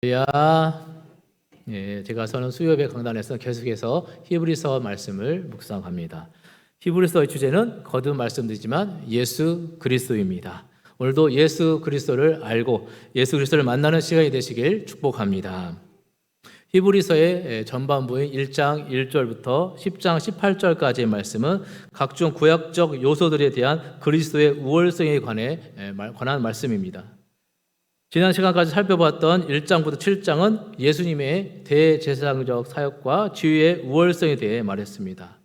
제가 서는 수요예배 강단에서 계속해서 히브리서 말씀을 묵상합니다. 히브리서의 주제는 거듭 말씀드리지만 예수 그리스도입니다. 오늘도 예수 그리스도를 알고 예수 그리스도를 만나는 시간이 되시길 축복합니다. 히브리서의 전반부인 1장 1절부터 10장 18절까지의 말씀은 각종 구약적 요소들에 대한 그리스도의 우월성에 관한 말씀입니다. 지난 시간까지 살펴봤던 1장부터 7장은 예수님의 대제사장적 사역과 지위의 우월성에 대해 말했습니다.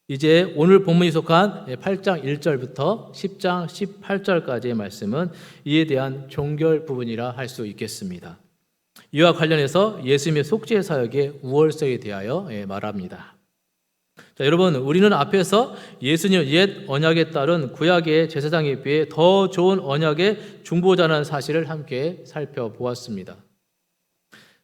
이제 오늘 본문이 속한 8장 1절부터 10장 18절까지의 말씀은 이에 대한 종결 부분이라 할 수 있겠습니다. 이와 관련해서 예수님의 속죄 사역의 우월성에 대하여 말합니다. 자, 여러분, 우리는 앞에서 예수님 옛 언약에 따른 구약의 제사장에 비해 더 좋은 언약의 중보자라는 사실을 함께 살펴보았습니다.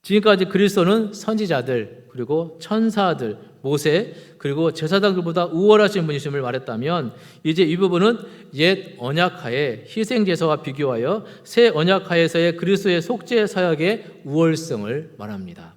지금까지 그리스도는 선지자들, 그리고 천사들, 모세, 그리고 제사장들보다 우월하신 분이심을 말했다면 이제 이 부분은 옛 언약하에 희생제사와 비교하여 새 언약하에서의 그리스도의 속죄 사역의 우월성을 말합니다.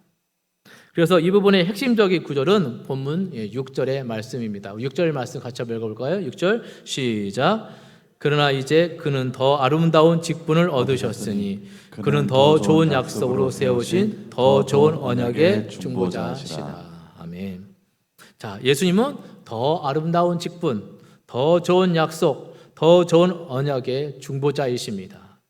그래서 이 부분의 핵심적인 구절은 본문 6절의 말씀입니다. 6절 말씀 같이 한번 읽어볼까요? 6절 시작. 그러나 이제 그는 더 아름다운 직분을 얻으셨으니 그는 더 좋은 약속으로 세우신 더 좋은 언약의 중보자시다. 아멘. 자, 예수님은 더 아름다운 직분, 더 좋은 약속, 더 좋은 언약의 중보자이십니다.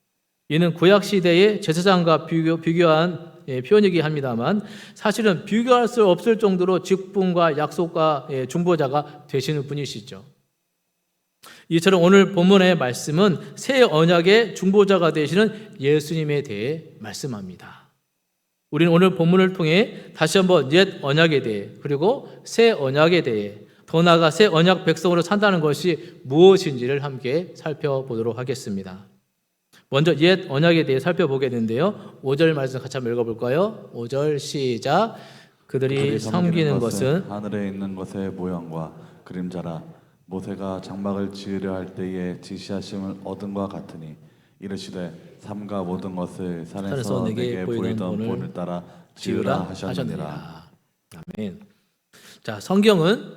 이는 구약 시대의 제사장과 비교한 표현이긴 합니다만 사실은 비교할 수 없을 정도로 직분과 약속과 중보자가 되시는 분이시죠. 이처럼 오늘 본문의 말씀은 새 언약의 중보자가 되시는 예수님에 대해 말씀합니다. 우리는 오늘 본문을 통해 다시 한번 옛 언약에 대해 그리고 새 언약에 대해 더 나아가 새 언약 백성으로 산다는 것이 무엇인지를 함께 살펴보도록 하겠습니다. 먼저 옛 언약에 대해 살펴보겠는데요. 5절 말씀 같이 한번 읽어볼까요? 5절 시작. 그들이 섬기는 것은 하늘에 있는 것의 모양과 그림자라. 모세가 장막을 지으려 할 때에 지시하심을 얻은과 같으니 이르시되 삼가 모든 것을 산에서 내게 보이던 본을 따라 지으라 하셨느니라. 아멘. 자, 성경은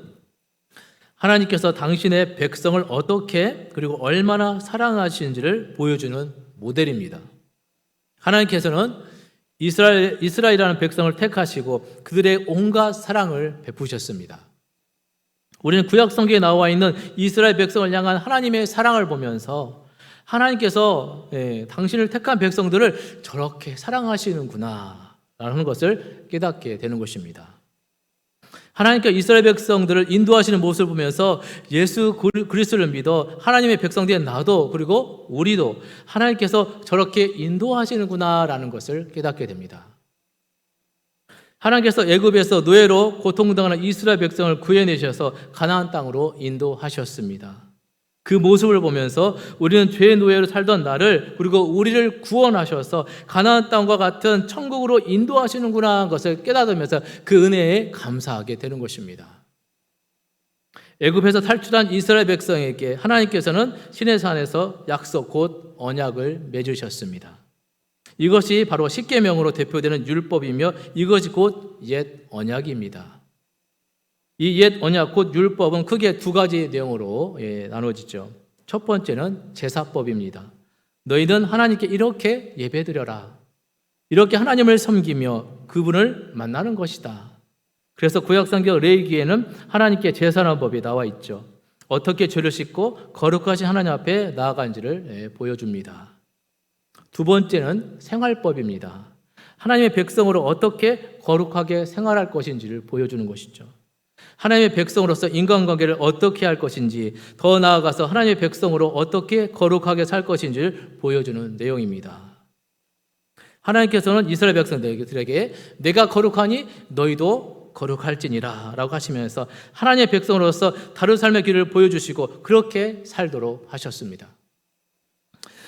하나님께서 당신의 백성을 어떻게 그리고 얼마나 사랑하시는지를 보여주는 모델입니다. 하나님께서는 이스라엘이라는 백성을 택하시고 그들의 온갖 사랑을 베푸셨습니다. 우리는 구약 성경에 나와 있는 이스라엘 백성을 향한 하나님의 사랑을 보면서 하나님께서 당신을 택한 백성들을 저렇게 사랑하시는구나 라는 것을 깨닫게 되는 것입니다. 하나님께서 이스라엘 백성들을 인도하시는 모습을 보면서 예수 그리스도를 믿어 하나님의 백성된 나도 그리고 우리도 하나님께서 저렇게 인도하시는구나 라는 것을 깨닫게 됩니다. 하나님께서 애굽에서 노예로 고통당하는 이스라엘 백성을 구해내셔서 가나안 땅으로 인도하셨습니다. 그 모습을 보면서 우리는 죄의 노예로 살던 나를 그리고 우리를 구원하셔서 가나안 땅과 같은 천국으로 인도하시는구나 하는 것을 깨닫으면서 그 은혜에 감사하게 되는 것입니다. 애굽에서 탈출한 이스라엘 백성에게 하나님께서는 시내산에서 약속 곧 언약을 맺으셨습니다. 이것이 바로 십계명으로 대표되는 율법이며 이것이 곧 옛 언약입니다. 이 옛 언약 곧 율법은 크게 두 가지 내용으로 나눠지죠. 첫 번째는 제사법입니다. 너희는 하나님께 이렇게 예배드려라. 이렇게 하나님을 섬기며 그분을 만나는 것이다. 그래서 구약성경 레위기에는 하나님께 제사하는 법이 나와 있죠. 어떻게 죄를 씻고 거룩하신 하나님 앞에 나아간지를 보여줍니다. 두 번째는 생활법입니다. 하나님의 백성으로 어떻게 거룩하게 생활할 것인지를 보여주는 것이죠. 하나님의 백성으로서 인간관계를 어떻게 할 것인지, 더 나아가서 하나님의 백성으로 어떻게 거룩하게 살 것인지를 보여주는 내용입니다. 하나님께서는 이스라엘 백성들에게 내가 거룩하니 너희도 거룩할지니라 라고 하시면서 하나님의 백성으로서 다른 삶의 길을 보여주시고 그렇게 살도록 하셨습니다.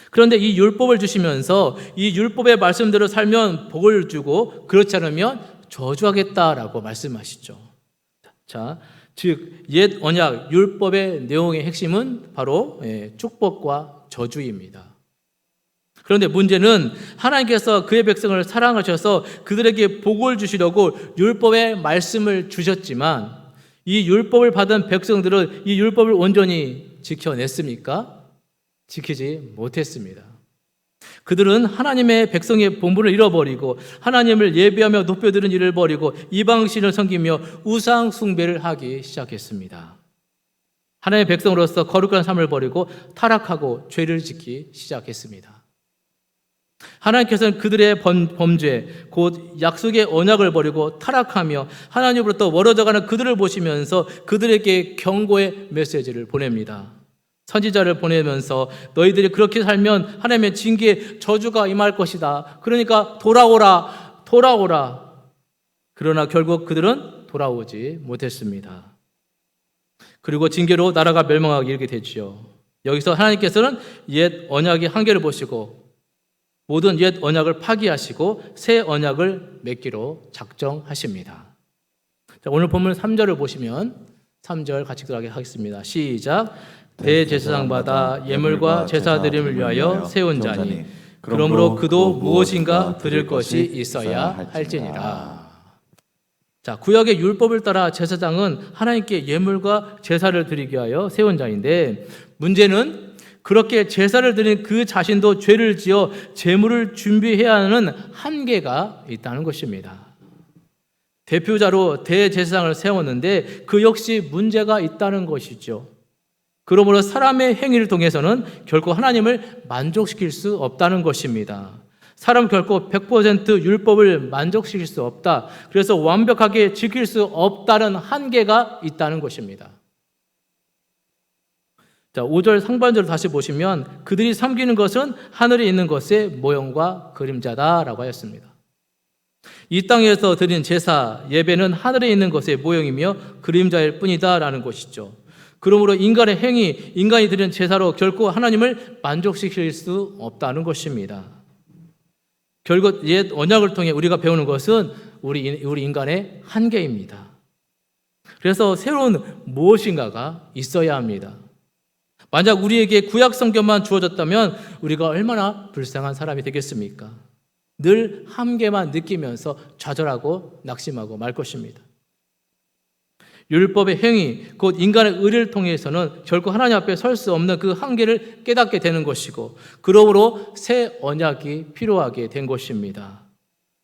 그런데 이 율법을 주시면서 이 율법의 말씀대로 살면 복을 주고 그렇지 않으면 저주하겠다라고 말씀하시죠. 자, 즉 옛 언약 율법의 내용의 핵심은 바로 축복과 저주입니다. 그런데 문제는 하나님께서 그의 백성을 사랑하셔서 그들에게 복을 주시려고 율법의 말씀을 주셨지만 이 율법을 받은 백성들은 이 율법을 온전히 지켜냈습니까? 지키지 못했습니다. 그들은 하나님의 백성의 본분을 잃어버리고 하나님을 예배하며 높여드리는 일을 버리고 이방신을 섬기며 우상 숭배를 하기 시작했습니다. 하나님의 백성으로서 거룩한 삶을 버리고 타락하고 죄를 짓기 시작했습니다. 하나님께서는 그들의 범죄, 곧 약속의 언약을 버리고 타락하며 하나님으로부터 멀어져가는 그들을 보시면서 그들에게 경고의 메시지를 보냅니다. 선지자를 보내면서 너희들이 그렇게 살면 하나님의 징계의 저주가 임할 것이다. 그러니까 돌아오라. 그러나 결국 그들은 돌아오지 못했습니다. 그리고 징계로 나라가 멸망하게 이르게 되지요. 여기서 하나님께서는 옛 언약의 한계를 보시고 모든 옛 언약을 파기하시고 새 언약을 맺기로 작정하십니다. 자, 오늘 본문 3절을 보시면 3절 같이 하겠습니다. 시작. 대제사장마다 예물과 제사드림을 위하여 세운 자니 그러므로 그도 무엇인가 드릴 것이 있어야 할지니라. 자, 구약의 율법을 따라 제사장은 하나님께 예물과 제사를 드리기 위하여 세운 자인데 문제는 그렇게 제사를 드린 그 자신도 죄를 지어 제물을 준비해야 하는 한계가 있다는 것입니다. 대표자로 대제사장을 세웠는데 그 역시 문제가 있다는 것이죠. 그러므로 사람의 행위를 통해서는 결코 하나님을 만족시킬 수 없다는 것입니다. 사람은 결코 100% 율법을 만족시킬 수 없다. 그래서 완벽하게 지킬 수 없다는 한계가 있다는 것입니다. 자, 5절 상반절을 다시 보시면 그들이 섬기는 것은 하늘에 있는 것의 모형과 그림자다라고 하였습니다. 이 땅에서 드린 제사, 예배는 하늘에 있는 것의 모형이며 그림자일 뿐이다라는 것이죠. 그러므로 인간의 행위, 인간이 드린 제사로 결코 하나님을 만족시킬 수 없다는 것입니다. 결국 옛 언약을 통해 우리가 배우는 것은 우리 인간의 한계입니다. 그래서 새로운 무엇인가가 있어야 합니다. 만약 우리에게 구약 성경만 주어졌다면 우리가 얼마나 불쌍한 사람이 되겠습니까? 늘 한계만 느끼면서 좌절하고 낙심하고 말 것입니다. 율법의 행위, 곧 인간의 의를 통해서는 결코 하나님 앞에 설 수 없는 그 한계를 깨닫게 되는 것이고 그러므로 새 언약이 필요하게 된 것입니다.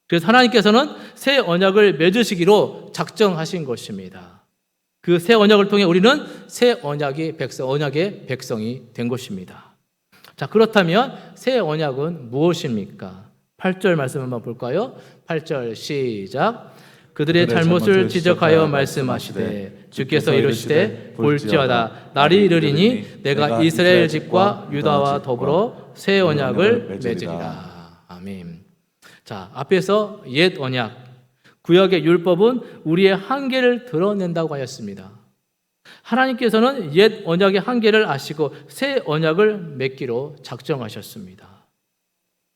그래서 하나님께서는 새 언약을 맺으시기로 작정하신 것입니다. 그 새 언약을 통해 우리는 새 언약의 백성이 된 것입니다. 자, 그렇다면 새 언약은 무엇입니까? 8절 말씀 한번 볼까요? 8절 시작. 그들의 잘못을 지적하여 말씀하시되 주께서 이르시되 볼지어다 날이 이르리니 내가 이스라엘 집과 유다와 더불어 새 언약을 맺으리라. 아멘. 자, 앞에서 옛 언약, 구약의 율법은 우리의 한계를 드러낸다고 하였습니다. 하나님께서는 옛 언약의 한계를 아시고 새 언약을 맺기로 작정하셨습니다.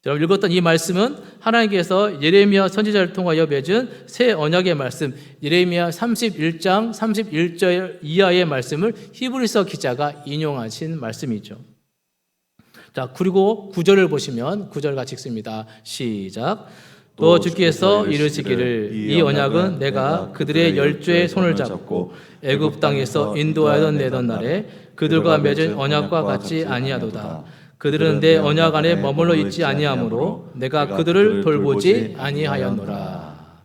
여러분 읽었던 이 말씀은 하나님께서 예레미야 선지자를 통하여 맺은 새 언약의 말씀, 예레미야 31장 31절 이하의 말씀을 히브리서 기자가 인용하신 말씀이죠. 자, 그리고 9절을 보시면 9절 같이 읽습니다. 시작. 또 주께서 이르시기를 이 언약은 내가 그들의 열조의 손을 잡고 애굽 땅에서 인도하던 내던 날에 그들과 맺은 언약과 같지 아니하도다. 그들은 내 언약 안에 머물러 있지 아니하므로 내가 그들을 돌보지 아니하였노라.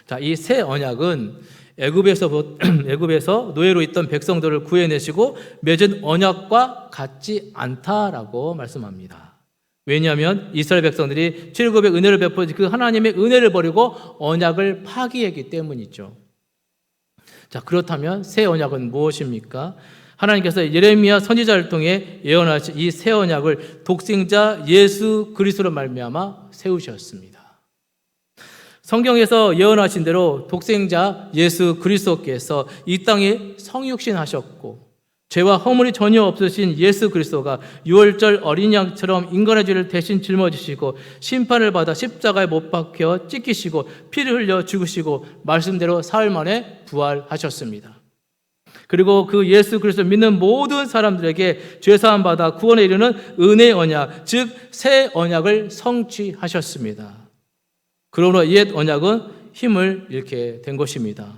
자, 이 새 언약은 애굽에서 노예로 있던 백성들을 구해내시고 맺은 언약과 같지 않다라고 말씀합니다. 왜냐하면 이스라엘 백성들이 출애굽의 은혜를 베푸신 그 하나님의 은혜를 버리고 언약을 파기했기 때문이죠. 자, 그렇다면 새 언약은 무엇입니까? 하나님께서 예레미야 선지자를 통해 예언하신 이 새 언약을 독생자 예수 그리스도로 말미암아 세우셨습니다. 성경에서 예언하신 대로 독생자 예수 그리스도께서 이 땅에 성육신하셨고 죄와 허물이 전혀 없으신 예수 그리스도가 유월절 어린 양처럼 인간의 죄를 대신 짊어지시고 심판을 받아 십자가에 못 박혀 찢기시고 피를 흘려 죽으시고 말씀대로 사흘 만에 부활하셨습니다. 그리고 그 예수 그리스도를 믿는 모든 사람들에게 죄사함 받아 구원에 이르는 은혜의 언약, 즉 새 언약을 성취하셨습니다. 그러므로 옛 언약은 힘을 잃게 된 것입니다.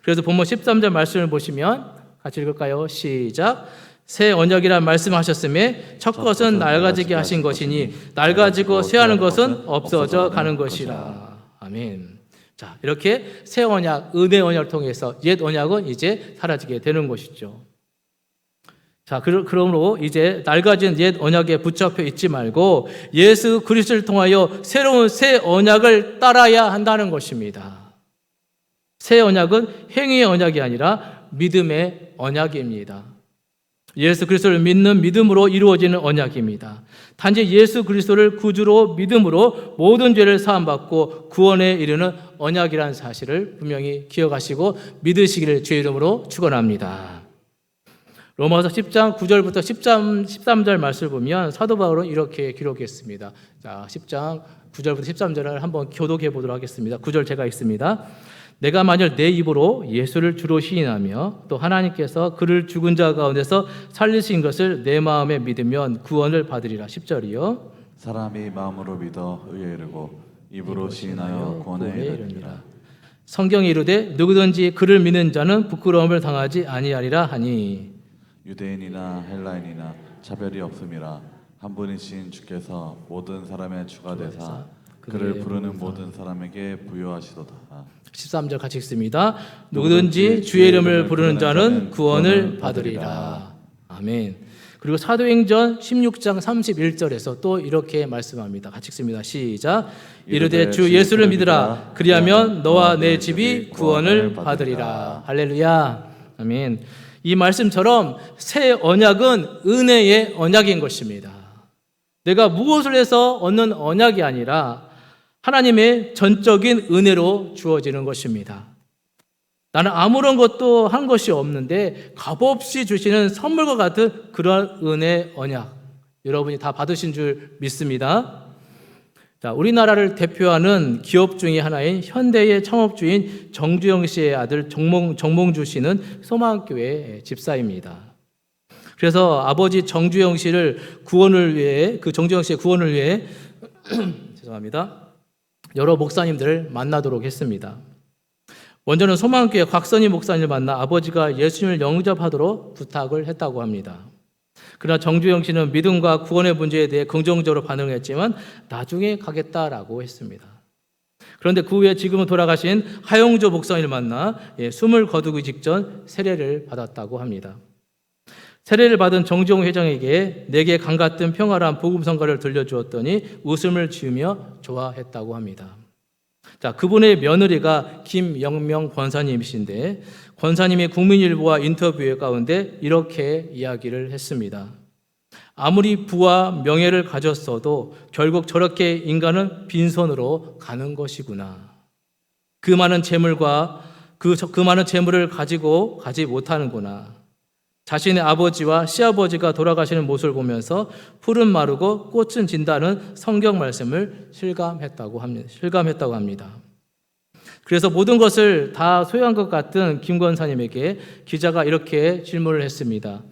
그래서 본문 13절 말씀을 보시면 같이 읽을까요? 시작. 새 언약이란 말씀하셨음에 첫 것은 낡아지게 하신 것이니 낡아지고 쇠하는 것은 없어져 가는 것이라. 아멘. 자, 이렇게 새 언약, 은혜 언약을 통해서 옛 언약은 이제 사라지게 되는 것이죠. 자, 그러므로 이제 낡아진 옛 언약에 붙잡혀 있지 말고 예수 그리스도를 통하여 새로운 새 언약을 따라야 한다는 것입니다. 새 언약은 행위의 언약이 아니라 믿음의 언약입니다. 예수 그리스도를 믿는 믿음으로 이루어지는 언약입니다. 단지 예수 그리스도를 구주로 믿음으로 모든 죄를 사함받고 구원에 이르는 언약이라는 사실을 분명히 기억하시고 믿으시기를 주의 이름으로 축원합니다. 로마서 10장 9절부터 13절 말씀을 보면 사도 바울은 이렇게 기록했습니다. 자, 10장 9절부터 13절을 한번 교독해 보도록 하겠습니다. 9절 제가 읽습니다. 내가 만일 내 입으로 예수를 주로 시인하며 또 하나님께서 그를 죽은 자 가운데서 살리신 것을 내 마음에 믿으면 구원을 받으리라. 10절이요. 사람이 마음으로 믿어 의에 이르고 입으로 시인하여 구원에 이르리라. 성경에 이르되 누구든지 그를 믿는 자는 부끄러움을 당하지 아니하리라 하니 유대인이나 헬라인이나 차별이 없음이라 한 분이신 주께서 모든 사람의 주가 되사 그를 부르는 모든 사람에게 부여하시도다. 13절 같이 읽습니다. 누구든지 주의 이름을 부르는 자는 구원을 받으리라. 아멘. 그리고 사도행전 16장 31절에서 또 이렇게 말씀합니다. 같이 읽습니다. 시작. 이르되 주 예수를 믿으라. 그리하면 너와 내 집이 구원을 받으리라. 할렐루야. 아멘. 이 말씀처럼 새 언약은 은혜의 언약인 것입니다. 내가 무엇을 해서 얻는 언약이 아니라 하나님의 전적인 은혜로 주어지는 것입니다. 나는 아무런 것도 한 것이 없는데 값없이 주시는 선물과 같은 그런 은혜 언약, 여러분이 다 받으신 줄 믿습니다. 자, 우리나라를 대표하는 기업 중에 하나인 현대의 창업주인 정주영 씨의 아들 정몽주 씨는 소망교회 집사입니다. 그래서 아버지 정주영 씨를 구원을 위해, 그 정주영 씨의 구원을 위해 죄송합니다. 여러 목사님들을 만나도록 했습니다. 먼저는 소망교회 곽선희 목사님을 만나 아버지가 예수님을 영접하도록 부탁을 했다고 합니다. 그러나 정주영 씨는 믿음과 구원의 문제에 대해 긍정적으로 반응했지만 나중에 가겠다라고 했습니다. 그런데 그 후에 지금은 돌아가신 하영조 목사님을 만나 숨을 거두기 직전 세례를 받았다고 합니다. 세례를 받은 정주영 회장에게 내게 강 같은 평화로운 복음성가를 들려주었더니 웃음을 지으며 좋아했다고 합니다. 자, 그분의 며느리가 김영명 권사님이신데 권사님이 국민일보와 인터뷰 가운데 이렇게 이야기를 했습니다. 아무리 부와 명예를 가졌어도 결국 저렇게 인간은 빈손으로 가는 것이구나. 그 많은 재물과 그 많은 재물을 가지고 가지 못하는구나. 자신의 아버지와 시아버지가 돌아가시는 모습을 보면서 풀은 마르고 꽃은 진다는 성경 말씀을 실감했다고 합니다. 그래서 모든 것을 다 소유한 것 같은 김 권사님에게 기자가 이렇게 질문을 했습니다.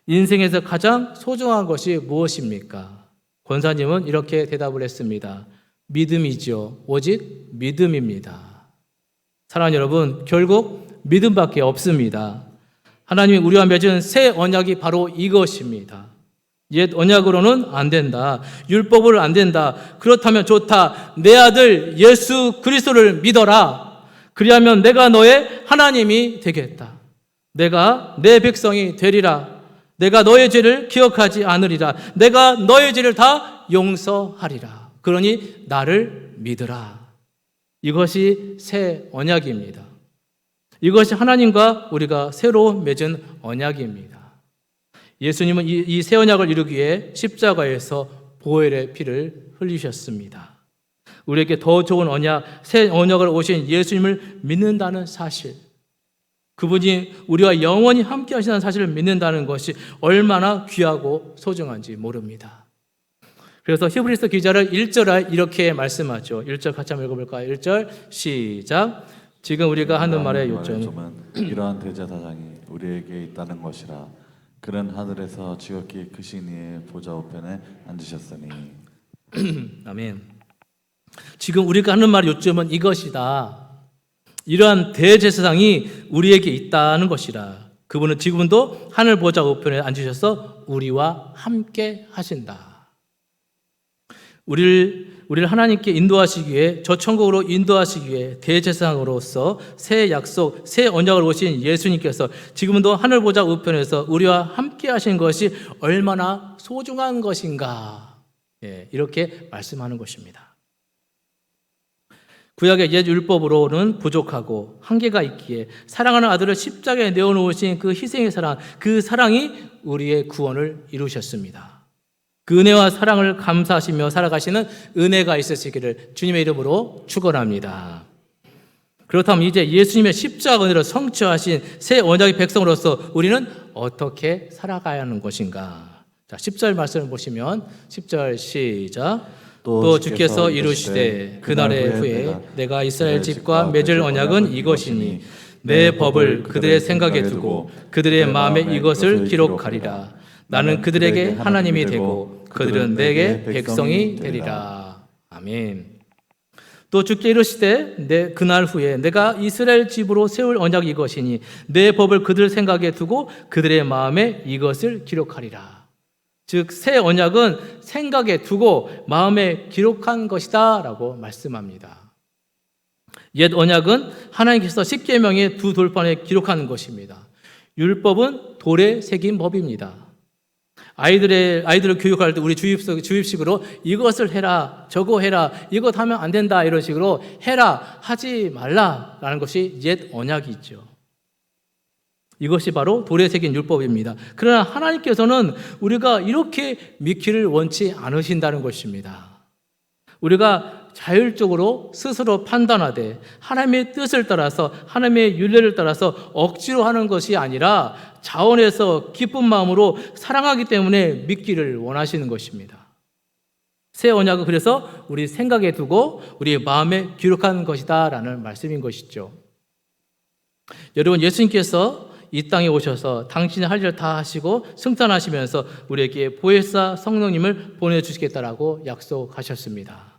인생에서 가장 소중한 것이 무엇입니까? 권사님은 이렇게 대답을 했습니다. 믿음이죠. 오직 믿음입니다. 사랑하는 여러분, 결국 믿음밖에 없습니다. 하나님이 우리와 맺은 새 언약이 바로 이것입니다. 옛 언약으로는 안 된다. 율법으로 안 된다. 그렇다면 좋다. 내 아들 예수 그리스도를 믿어라. 그리하면 내가 너의 하나님이 되겠다. 내가 내 백성이 되리라. 내가 너의 죄를 기억하지 않으리라. 내가 너의 죄를 다 용서하리라. 그러니 나를 믿으라. 이것이 새 언약입니다. 이것이 하나님과 우리가 새로 맺은 언약입니다. 예수님은 이 새 언약을 이루기 위해 십자가에서 보혈의 피를 흘리셨습니다. 우리에게 더 좋은 언약, 새 언약을 오신 예수님을 믿는다는 사실, 그분이 우리와 영원히 함께 하시는 사실을 믿는다는 것이 얼마나 귀하고 소중한지 모릅니다. 그래서 히브리서 기자를 1절에 이렇게 말씀하죠. 1절 같이 한번 읽어볼까요? 1절 시작. 지금 우리가 하는 말의 요점은 이러한 대제사장이 우리에게 있다는 것이라. 그는 하늘에서 지극히 크신 이의 보좌 우편에 앉으셨으니. 아멘. 지금 우리가 하는 말 요점은 이것이다. 이러한 대제사장이 우리에게 있다는 것이라. 그분은 지금도 하늘 보좌 우편에 앉으셔서 우리와 함께 하신다. 우리를 하나님께 인도하시기 위해, 저 천국으로 인도하시기 위해 대제사장으로서 새 약속, 새 언약을 오신 예수님께서 지금도 하늘 보좌 우편에서 우리와 함께 하신 것이 얼마나 소중한 것인가, 이렇게 말씀하는 것입니다. 구약의 옛 율법으로는 부족하고 한계가 있기에 사랑하는 아들을 십자가에 내어놓으신 그 희생의 사랑, 그 사랑이 우리의 구원을 이루셨습니다. 그 은혜와 사랑을 감사하시며 살아가시는 은혜가 있으시기를 주님의 이름으로 축원합니다. 그렇다면 이제 예수님의 십자가 은혜로 성취하신 새 언약의 백성으로서 우리는 어떻게 살아가야 하는 것인가? 자, 10절 말씀을 보시면 10절 시작. 또 주께서 이루시되 그날의 후에 내가 이스라엘 집과 맺을 언약은 이것이니 내 법을 그들의 생각에 두고 그들의 마음에 이것을 기록하리라. 나는 그들에게 하나님이 되고 그들은 내게 백성이 되리라. 아멘. 또 주께 이르시되 그날 후에 내가 이스라엘 집으로 세울 언약이 이것이니 내 법을 그들 생각에 두고 그들의 마음에 이것을 기록하리라. 즉 새 언약은 생각에 두고 마음에 기록한 것이다 라고 말씀합니다. 옛 언약은 하나님께서 십계명의 두 돌판에 기록하는 것입니다. 율법은 돌에 새긴 법입니다. 아이들을 교육할 때 우리 주입식으로 이것을 해라, 저거 해라, 이것 하면 안 된다 이런 식으로 해라, 하지 말라라는 것이 옛 언약이죠. 이것이 바로 돌에 새긴 율법입니다. 그러나 하나님께서는 우리가 이렇게 믿기를 원치 않으신다는 것입니다. 우리가 자율적으로 스스로 판단하되 하나님의 뜻을 따라서 하나님의 율례를 따라서 억지로 하는 것이 아니라 자원해서 기쁜 마음으로 사랑하기 때문에 믿기를 원하시는 것입니다. 새 언약은 그래서 우리 생각에 두고 우리 마음에 기록한 것이다 라는 말씀인 것이죠. 여러분, 예수님께서 이 땅에 오셔서 당신의 할 일을 다 하시고 승천하시면서 우리에게 보혜사 성령님을 보내주시겠다라고 약속하셨습니다.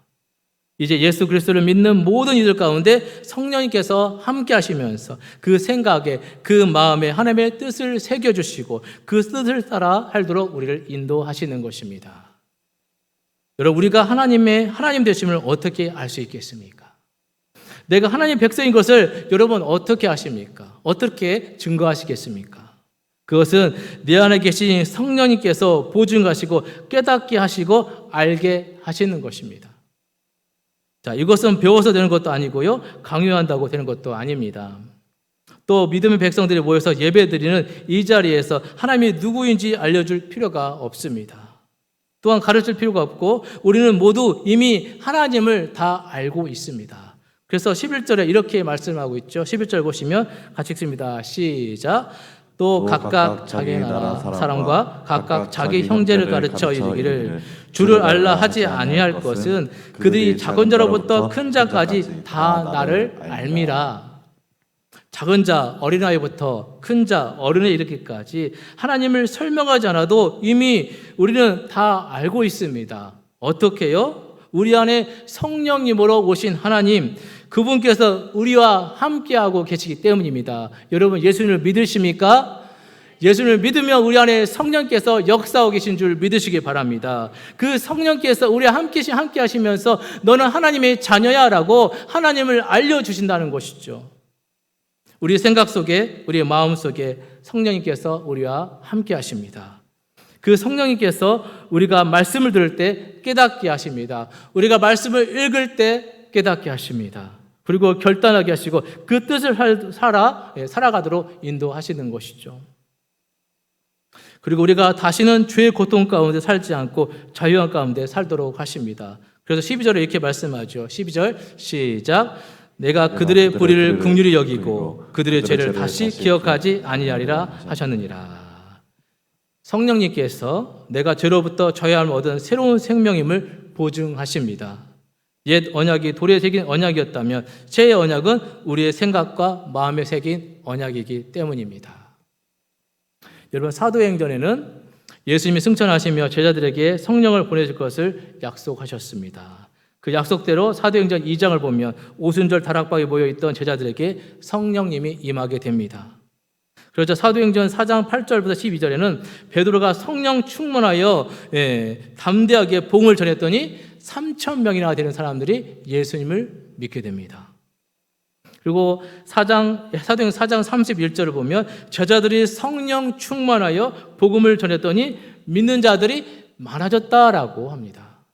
이제 예수 그리스도를 믿는 모든 이들 가운데 성령님께서 함께 하시면서 그 생각에 그 마음에 하나님의 뜻을 새겨주시고 그 뜻을 따라 살도록 우리를 인도하시는 것입니다. 여러분, 우리가 하나님 되심을 어떻게 알 수 있겠습니까? 내가 하나님 백성인 것을 여러분 어떻게 아십니까? 어떻게 증거하시겠습니까? 그것은 내 안에 계신 성령님께서 보증하시고 깨닫게 하시고 알게 하시는 것입니다. 자, 이것은 배워서 되는 것도 아니고요, 강요한다고 되는 것도 아닙니다. 또 믿음의 백성들이 모여서 예배드리는 이 자리에서 하나님이 누구인지 알려줄 필요가 없습니다. 또한 가르칠 필요가 없고 우리는 모두 이미 하나님을 다 알고 있습니다. 그래서 11절에 이렇게 말씀하고 있죠. 11절 보시면 같이 읽습니다. 시작. 또 각각 자기 나라 사람과 각각 자기 형제를 가르쳐 이르기를 주를 알라 하지 아니할 것은 그들이 작은 자로부터 큰 자까지 다 나를 알미라. 작은 자 어린아이부터 큰 자 어른에 이르기까지 하나님을 설명하지 않아도 이미 우리는 다 알고 있습니다. 어떻게요? 우리 안에 성령님으로 오신 하나님, 그분께서 우리와 함께하고 계시기 때문입니다. 여러분, 예수님을 믿으십니까? 예수님을 믿으면 우리 안에 성령께서 역사하고 계신 줄 믿으시기 바랍니다. 그 성령께서 우리와 함께 하시면서 너는 하나님의 자녀야 라고 하나님을 알려주신다는 것이죠. 우리 생각 속에, 우리의 마음 속에 성령님께서 우리와 함께 하십니다. 그 성령님께서 우리가 말씀을 들을 때 깨닫게 하십니다. 우리가 말씀을 읽을 때 깨닫게 하십니다. 그리고 결단하게 하시고 그 뜻을 살아가도록 인도하시는 것이죠. 그리고 우리가 다시는 죄의 고통 가운데 살지 않고 자유한 가운데 살도록 하십니다. 그래서 12절에 이렇게 말씀하죠. 12절 시작. 내가 그들의 불의를 긍휼히 여기고 그들의 죄를 다시 기억하지 아니하리라 하셨느니라. 성령님께서 내가 죄로부터 저야함을 얻은 새로운 생명임을 보증하십니다. 옛 언약이 돌에 새긴 언약이었다면 새 언약은 우리의 생각과 마음에 새긴 언약이기 때문입니다. 여러분, 사도행전에는 예수님이 승천하시며 제자들에게 성령을 보내줄 것을 약속하셨습니다. 그 약속대로 사도행전 2장을 보면 오순절 다락방에 모여있던 제자들에게 성령님이 임하게 됩니다. 그렇죠. 사도행전 4장 8절부터 12절에는 베드로가 성령 충만하여 담대하게 복음을 전했더니 3,000명이나 되는 사람들이 예수님을 믿게 됩니다. 그리고 사도행전 4장 31절을 보면 제자들이 성령 충만하여 복음을 전했더니 믿는 자들이 많아졌다라고 합니다.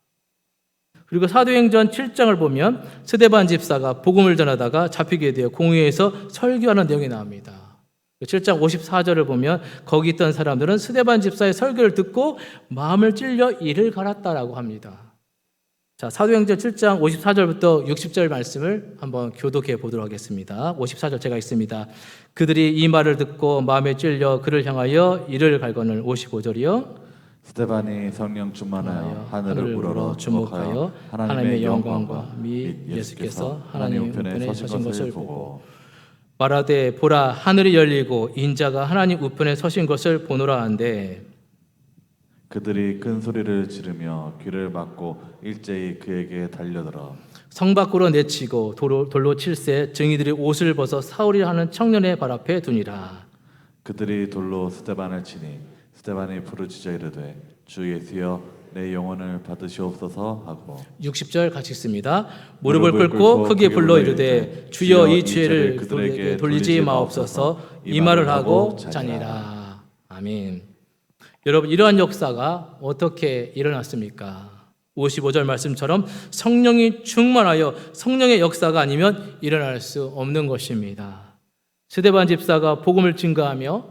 그리고 사도행전 7장을 보면 스데반 집사가 복음을 전하다가 잡히게 되어 공회에서 설교하는 내용이 나옵니다. 7장 54절을 보면 거기 있던 사람들은 스데반 집사의 설교를 듣고 마음을 찔려 이를 갈았다라고 합니다. 자, 사도행전 7장 54절부터 60절 말씀을 한번 교독해 보도록 하겠습니다. 54절 제가 읽습니다. 그들이 이 말을 듣고 마음에 찔려 그를 향하여 이를 갈거늘. 55절이요. 스데반이 성령 충만하여 하늘을 우러러 주목하여 하나님의 영광과 및 예수께서 하나님 우편에 서신 것을 보고 말하되 보라 하늘이 열리고 인자가 하나님 우편에 서신 것을 보노라 한데 그들이 큰 소리를 지르며 귀를 막고 일제히 그에게 달려들어 성 밖으로 내치고 돌로 칠세 증인들이 옷을 벗어 사울이라 하는 청년의 발 앞에 두니라. 그들이 돌로 스데반을 치니 스데반이 부르짖어 이르되 주 예수여 내 영혼을 받으시옵소서 하고 60절 같이 읽습니다. 무릎을 꿇고 크게 불러 이르되 주여 이 죄를 그들에게 돌리지 마옵소서 이 말을 하고 자니라. 아멘. 여러분, 이러한 역사가 어떻게 일어났습니까? 55절 말씀처럼 성령이 충만하여 성령의 역사가 아니면 일어날 수 없는 것입니다. 스데반 집사가 복음을 증거하며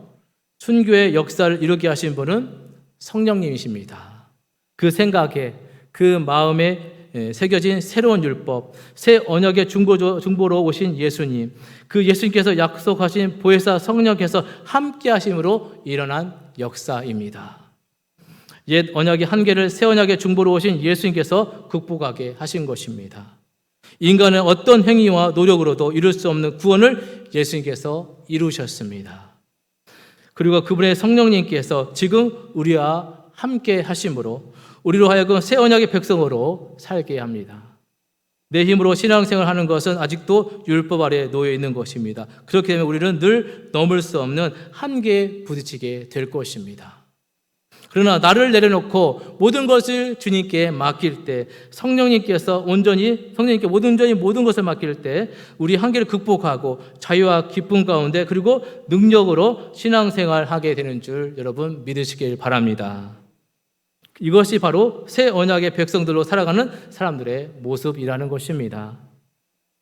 순교의 역사를 이루게 하신 분은 성령님이십니다. 그 생각에 그 마음에 새겨진 새로운 율법, 새 언약의 중보로 오신 예수님, 그 예수님께서 약속하신 보혜사 성령께서 함께 하심으로 일어난 역사입니다. 옛 언약의 한계를 새 언약의 중보로 오신 예수님께서 극복하게 하신 것입니다. 인간의 어떤 행위와 노력으로도 이룰 수 없는 구원을 예수님께서 이루셨습니다. 그리고 그분의 성령님께서 지금 우리와 함께 하심으로 우리로 하여금 새 언약의 백성으로 살게 합니다. 내 힘으로 신앙생활을 하는 것은 아직도 율법 아래에 놓여 있는 것입니다. 그렇게 되면 우리는 늘 넘을 수 없는 한계에 부딪히게 될 것입니다. 그러나 나를 내려놓고 모든 것을 주님께 맡길 때 성령님께 온전히 모든 것을 맡길 때 우리 한계를 극복하고 자유와 기쁨 가운데 그리고 능력으로 신앙생활하게 되는 줄 여러분 믿으시길 바랍니다. 이것이 바로 새 언약의 백성들로 살아가는 사람들의 모습이라는 것입니다.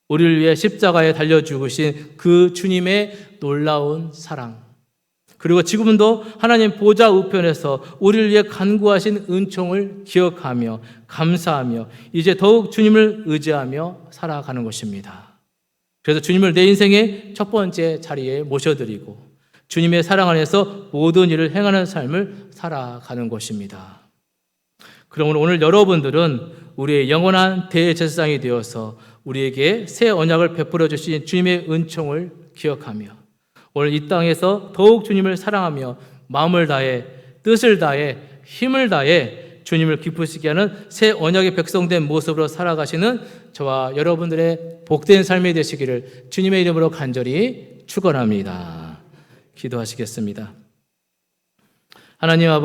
우리를 위해 십자가에 달려 죽으신 그 주님의 놀라운 사랑, 그리고 지금도 하나님 보좌 우편에서 우리를 위해 간구하신 은총을 기억하며 감사하며 이제 더욱 주님을 의지하며 살아가는 것입니다. 그래서 주님을 내 인생의 첫 번째 자리에 모셔드리고 주님의 사랑 안에서 모든 일을 행하는 삶을 살아가는 것입니다. 그러므로 오늘 여러분들은 우리의 영원한 대제사장이 되어서 우리에게 새 언약을 베풀어 주신 주님의 은총을 기억하며 오늘 이 땅에서 더욱 주님을 사랑하며 마음을 다해 뜻을 다해 힘을 다해 주님을 기쁘시게 하는 새 언약의 백성된 모습으로 살아가시는 저와 여러분들의 복된 삶이 되시기를 주님의 이름으로 간절히 축원합니다. 기도하시겠습니다. 하나님 아버지,